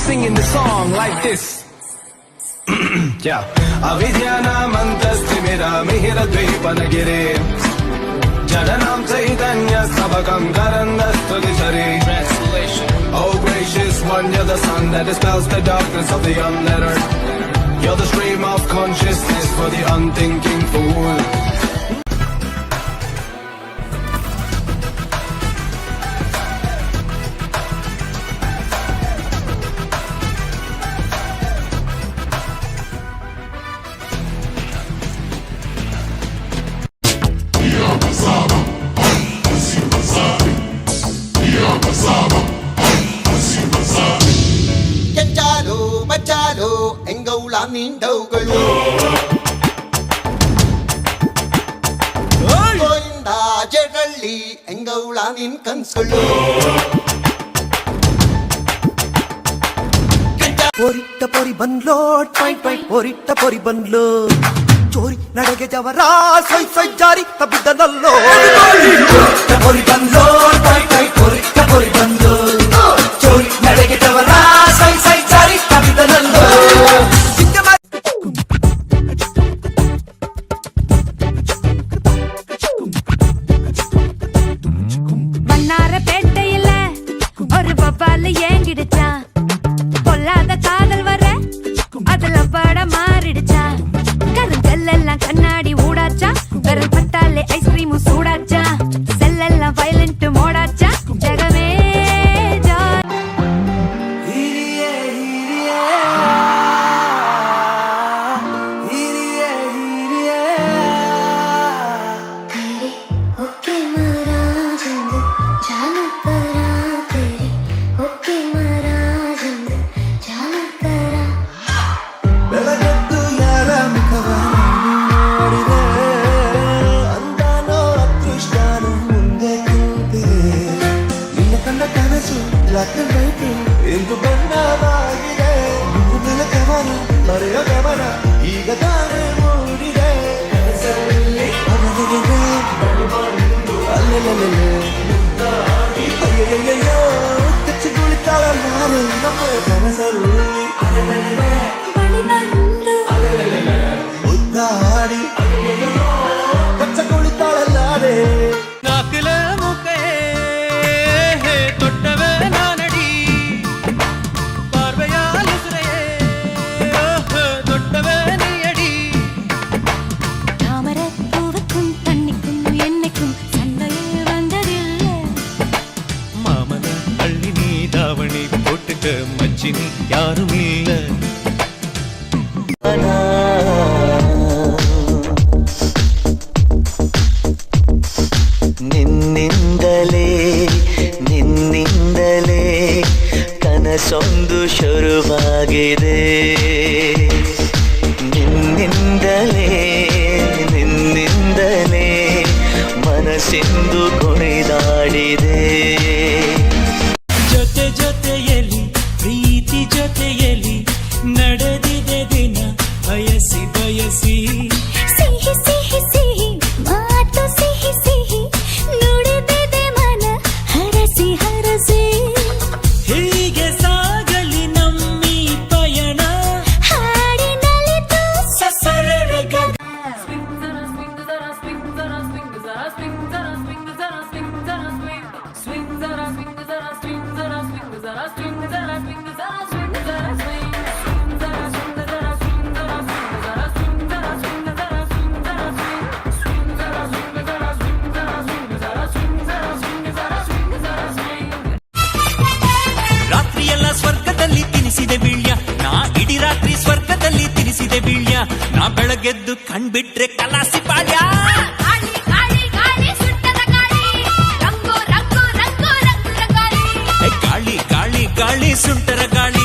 singing the song like this. Yeah. Avidyana mantastimira mihira dvipanagire Jadanam chaitanya sabakam karandastudishari. Translation. Oh gracious one, you're the sun that dispels the darkness of the unlettered. You're the stream of consciousness for the unthinking fool. Machalo, engaula mindaugalu. Goinda jegalli, engaula nin kansulu. Porita pori banlo, point point porita pori banlo. Chori nadage javara, soi soi jari tabidanallo. Porita pori banlo, point point porita pori banlo. Chori nadage javara, soi soi jari tabidanallo. வண்ணாரப்பேட்டையில ஒரு பப்பால ஏங்கிடுச்சா பொல்லாத காதல் வர அதுல பட மாறிடுச்சா கருங்கல்லாம் கண்ணாடி ஊடாச்சா விரல் பட்டாலே ஐஸ்கிரீமும் சூடாச்சா செல்லெல்லாம் violent மோடாச்சா Jagame ಎಂದು ಬಣ್ಣವಾಗಿದೆ ಮುಗಿಲ ಕವನ ಮರೆಯ ಗಮನ ಈಗ ತಾನೇ ಮೂಡಿದೆ ಅಯ್ಯಯ್ಯೋ ಕಚ್ಚಿ ಕುಳಿತಾಳಲ್ಲ ನಮ್ಮ ಕನಸಲ್ಲಿ ಉದ್ದಾಡಿ ಕಚ್ಚ ಕುಳಿತಾಳಲ್ಲಾರೆ ನಾಕಿಲ ಮುಖೇ ತೊಟ್ಟವೇ ನಾನಡಿ பார்வையாலுசுரையே தொட்டவே நீயடி தாமர பூவுக்கும் தண்ணிக்கும் என்னைக்கும் சண்டையே வந்ததில்லை மாமன அள்ளி நீ தாவணி போட்டுக்க மச்சினி யாரும் இல்ல ನಿನ್ನಿಂದಲೇ ಕನಸೊಂದು ಶುರುವಾಗಿದೆ ನಿನ್ನಿಂದಲೇ ಮನಸ್ಸಿಂದು ಕುಣಿದಾಡಿದೆ ಜೊತೆ ಜೊತೆಯಲ್ಲಿ ಪ್ರೀತಿ ಜೊತೆಯಲ್ಲಿ ನಡೆದಿದೆ ದಿನ ಬಯಸಿ ಬಯಸಿ ಸಿಹಿ ಸಿಹಿ ಸಿಹಿ ಮಾತು ಸಿಹಿ ಸಿಹಿ ನುಡಿದಿದೆ ಮನ ಹರಸಿ ಹರಸಿ ಹೀಗೆ ಸಾಗಲಿ ನಮ್ಮಿ ಪಯಣ ಹಾಡಿನಲಿತು ಸಸರಗ ರಾತ್ರಿಯೆಲ್ಲ ಸ್ವರ್ಗದಲ್ಲಿ ತಿನಿಸಿದೆ ಬೀಳ್ಯ ನಾ ಇಡೀ ರಾತ್ರಿ ಸ್ವರ್ಗದಲ್ಲಿ ತಿನಿಸಿದೆ ಬೀಳ್ಯ ನಾ ಬೆಳಗೆದ್ದು ಕಣ್ಬಿಟ್ರೆ ಕಲಾಸಿ ಪಾಳ್ಯ ಗಾಳಿ ಗಾಳಿ ಗಾಳಿ ಸುಂಟರ ಗಾಳಿ